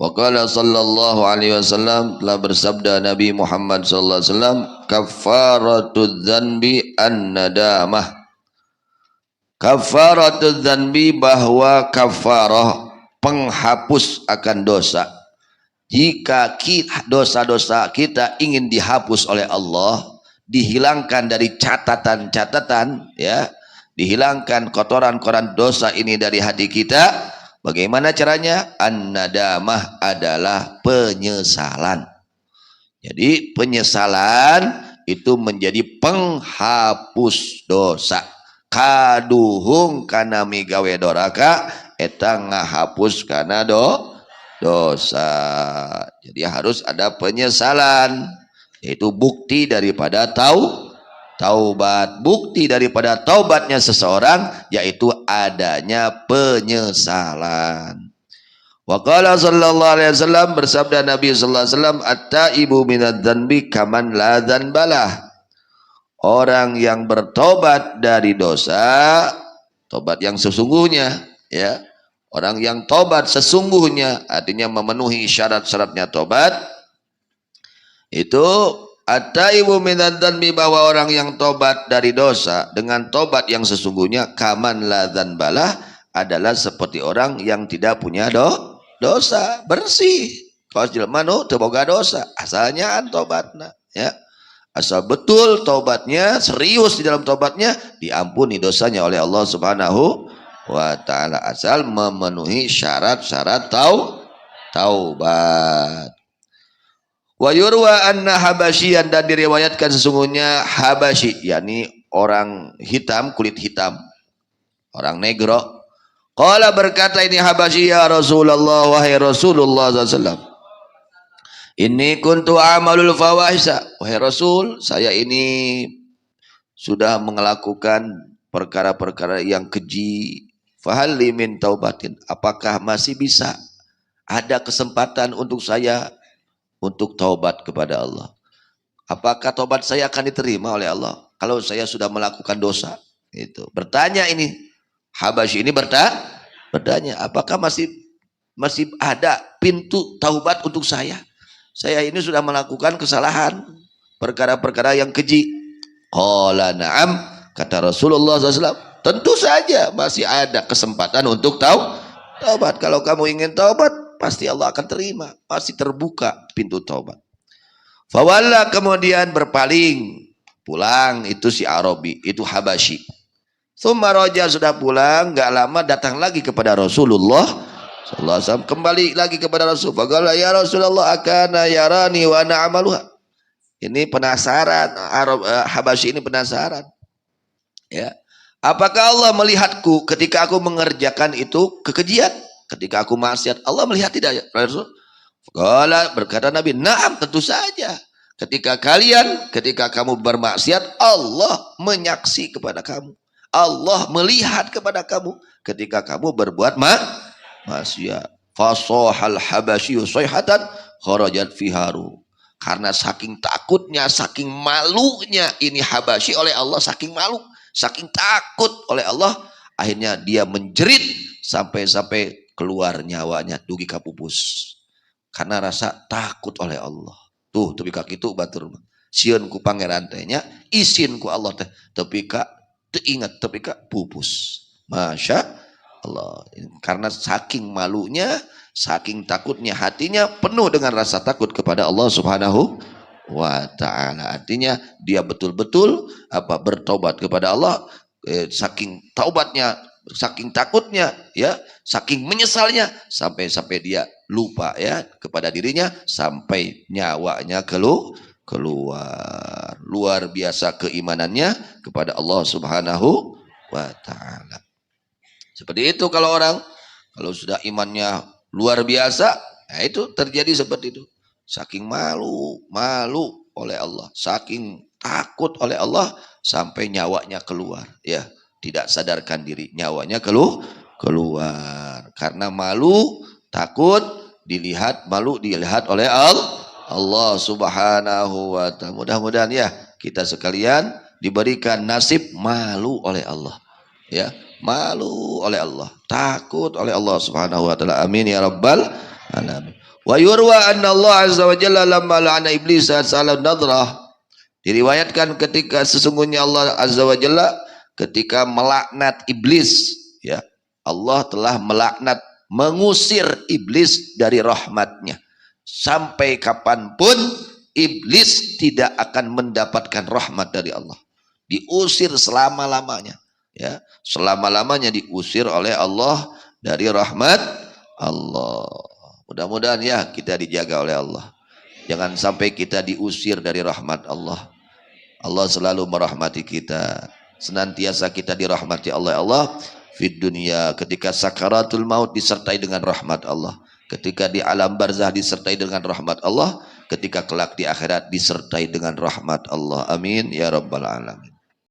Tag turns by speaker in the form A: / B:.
A: Wa qala sallallahu alaihi wasallam, telah bersabda Nabi Muhammad sallallahu alaihi wasallam, kaffaratud dzanbi an-nadamah. Kaffaratud dzanbi, bahwa kafarah penghapus akan dosa. Jika dosa-dosa kita ingin dihapus oleh Allah, dihilangkan dari catatan-catatan, ya, dihilangkan kotoran-kotoran dosa ini dari hati kita, bagaimana caranya? An-nadamah adalah penyesalan. Jadi penyesalan itu menjadi penghapus dosa. Kaduhung kana migawe doraka, eta ngahapus kana dosa. Jadi harus ada penyesalan, yaitu bukti daripada taubat. Bukti daripada taubatnya seseorang yaitu adanya penyesalan. Wa qala sallallahu alaihi wasallam, bersabda Nabi sallallahu alaihi wasallam, at-taibu minadz-dzanbi kaman la dzanbalah. Orang yang bertobat dari dosa, tobat yang sesungguhnya, ya. Orang yang tobat sesungguhnya, artinya memenuhi syarat-syaratnya tobat, itu at-taibu minadz-dzanbi, bahwa orang yang tobat dari dosa dengan tobat yang sesungguhnya, kaman la dzanbalah, adalah seperti orang yang tidak punya dosa, bersih. Kalau jelema nu teu boga dosa, asalnya tobatna, ya. Asal betul tobatnya, serius di dalam tobatnya, diampuni dosanya oleh Allah Subhanahu wa ta'ala, asal memenuhi syarat-syarat taubat. Wa yurwa anna habasyian, dan diriwayatkan sesungguhnya Habasyi, yakni orang hitam, kulit hitam, orang negro. Qala, berkata ini Habasyi, ya Rasulullah, wahai Rasulullah SAW, inni kuntu amalul fawahisa, wahai Rasul, saya ini sudah melakukan perkara-perkara yang keji. Fahal li min taubatin, apakah masih bisa ada kesempatan untuk saya untuk taubat kepada Allah? Apakah taubat saya akan diterima oleh Allah kalau saya sudah melakukan dosa? Itu bertanya ini Habasyi ini bertanya, apakah masih ada pintu taubat untuk saya? Saya ini sudah melakukan kesalahan, perkara-perkara yang keji. Qala na'am, kata Rasulullah SAW, tentu saja masih ada kesempatan untuk taubat. Kalau kamu ingin taubat, pasti Allah akan terima, pasti terbuka pintu taubat. Fawalla, kemudian berpaling pulang itu si Arabi, itu Habasyi. Tsumma raja, sudah pulang, gak lama datang lagi kepada Rasulullah sallallahu alaihi wasallam, kembali lagi kepada Rasul. Faqala ya Rasulullah, akana yarani wa ana amaluha. Ini penasaran, Habasyi ini penasaran, ya. Apakah Allah melihatku ketika aku mengerjakan itu kekejian, ketika aku maksiat? Allah melihat tidak ya Rasul? Faqala, berkata Nabi, na'am, tentu saja. Ketika kamu bermaksiat, Allah menyaksi kepada kamu, Allah melihat kepada kamu ketika kamu berbuat maksiat. Fasahal Habasyi sayhatan kharajat fiharu. Karena saking takutnya, saking malunya ini Habasyi oleh Allah, saking malu, saking takut oleh Allah, akhirnya dia menjerit sampai keluar nyawanya, dugi kapupus, karena rasa takut oleh Allah. Tuh tepi ka kitu batur, sieun ku pangeran teh nya, izin ku Allah teh, tepi ka teu ingat, tepi ka pupus. Masya Allah. Karena saking malunya, saking takutnya, hatinya penuh dengan rasa takut kepada Allah Subhanahu wa ta'ala. Artinya dia betul-betul bertobat kepada Allah, saking taubatnya, saking takutnya, ya, saking menyesalnya, sampai dia lupa, ya, kepada dirinya, sampai nyawanya keluar. Luar biasa keimanannya kepada Allah Subhanahu wa ta'ala. Seperti itu kalau sudah imannya luar biasa, nah itu terjadi seperti itu. Saking malu oleh Allah, saking takut oleh Allah, sampai nyawanya keluar, ya, tidak sadarkan diri, nyawanya keluar karena malu, takut dilihat oleh Allah Subhanahu wa ta'ala. Mudah-mudahan ya kita sekalian diberikan nasib malu oleh Allah, ya, malu oleh Allah, takut oleh Allah Subhanahu wa ta'ala. Amin ya rabbal alamin. Wa yurwa anna Allah azza wa jalla lamma la'ana iblis salat nadrah. Diriwayatkan ketika sesungguhnya Allah azza wa jalla ketika melaknat iblis, ya. Allah telah melaknat, mengusir iblis dari rahmatnya. Sampai kapanpun iblis tidak akan mendapatkan rahmat dari Allah. Diusir selama-lamanya, ya. Selama-lamanya diusir oleh Allah dari rahmat Allah. Mudah-mudahan ya kita dijaga oleh Allah. Jangan sampai kita diusir dari rahmat Allah. Allah selalu merahmati kita. Senantiasa kita dirahmati oleh Allah. Fid dunia, ketika sakaratul maut disertai dengan rahmat Allah. Ketika di alam barzah disertai dengan rahmat Allah. Ketika kelak di akhirat disertai dengan rahmat Allah. Amin ya rabbal alamin.